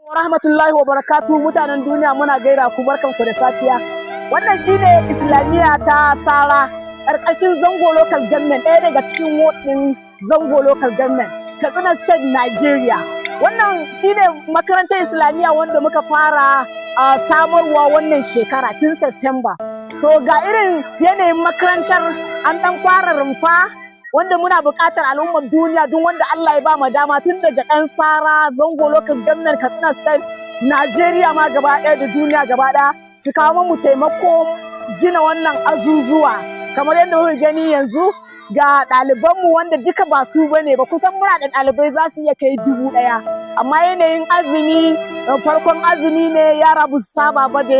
Rahmatullahi wa barakatu mutanen duniya muna gaira ku barkanku da safiya. Wannan shine Islamiyya ta Sara ƙarƙashin Zango Local Government, ɗaya daga cikin wodin Zango Local Government, Katsina State, Nigeria. Wannan shine makarantar Islamiyya wanda muka fara samarwa wannan shekara tun September. To ga irin yanayin makarantar, an ɗan fara rumfa wanda muna buƙatar al'ummar duniya duk wanda Allah ya ba mu dama tun daga ɗan Sara, Zango Local Government, Katsina State, Najeriya ma gaba ɗaya da duniya gaba ɗaya su kawo mu taimako gina wannan azuzuwa. Kamar yadda kuka gani yanzu ga ɗalibanmu wanda duka ba su bane ba, kusan muna da ɗalibai za su iya kai 1000. Amma yanayin azumi, farkon azumi ne, yara bu saba ba da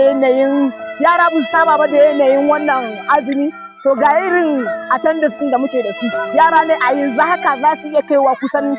yanayin wannan azumi. To ga irin attendance ɗin da muke da su, yara ne a yanzu haka za su iya kaiwa kusan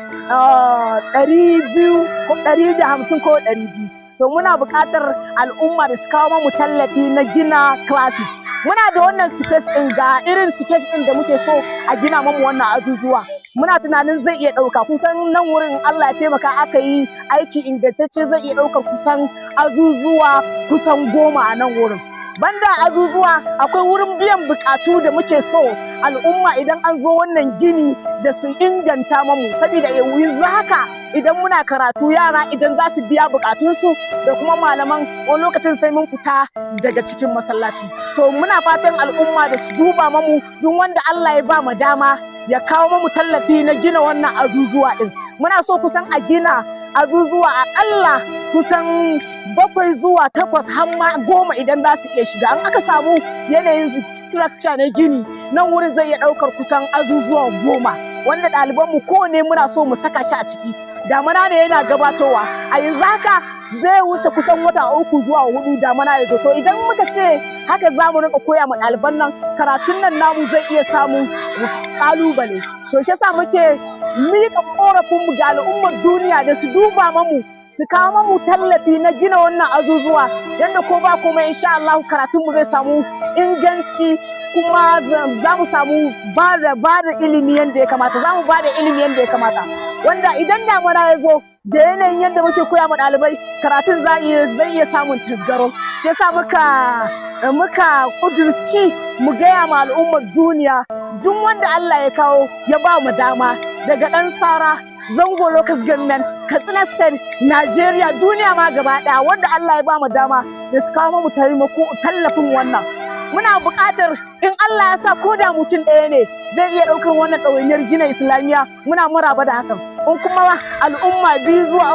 150 ko 200. To muna buƙatar al'umma da su kawo mu tallafi na gina classes. Muna da wannan space ɗin, ga irin space ɗin da muke so a gina mamu wannan azuzuwa. Muna tunanin zai iya ɗauka kusan nan wurin Allah ya taimaka aka yi aiki ingantacce, zai iya ɗaukar kusan azuzuwa kusan 10 a nan wurin. Banda azuzuwa akwai wurin biyan bukatu da muke so al'umma idan an zo wannan gini da su inganta mamu, saboda yanzu haka idan muna karatu yara idan za su biya bukatunsu da kuma malaman wani lokacin sai mun fita daga cikin masallaci. To muna fatan al'umma da su duba mamu, duk wanda Allah ya ba mu dama ya kawo mamu tallafi na gina wannan azuzuwa din. Muna so kusan a gina azuzuwa aƙalla kusan 7 zuwa 8 har ma 10 idan za su iya shiga. An aka samu yanayin structure na gini, nan wurin zai iya ɗaukar kusan azuzuwa 10 wanda ɗalibanmu kowane muna so mu saka shi a ciki. Damana ne yana gabatowa, a yanzu haka bai wuce kusan wata 3 zuwa 4 damana ya zo. To idan muka ce haka za mu rinka koya ma ɗaliban nan, karatun nan namu zai iya samun ƙalubale. To shi yasa muke miƙa ƙorafinmu ga al'ummar duniya da su duba mamu, su kawo mamu tallafi na gina wannan azuzuwa, yadda ko ba komai insha Allah karatunmu zai samu inganci, kuma za mu samu ba da ilimi yadda ya kamata, za mu ba da ilimi yadda ya kamata, wanda idan damuna ya zo da yanayin yadda muke koya ma ɗalibai, karatun zai iya samun tasgaro. Shi yasa muka ƙudurci mu gaya ma al'ummar duniya, duk wanda Allah ya kawo ya ba mu dama daga ɗan Sara, Zango Local Government, Katsina State, Nigeria, duniya ma gaba ɗaya, wanda Allah ya ba mu dama da su kawo mu tallafin wannan. Muna buƙatar in Allah ya sa ko da mutum ɗaya ne zai iya ɗaukar wannan ɗawainiyar gina Islamiyya, muna maraba da hakan. In kuma al'umma 2 zuwa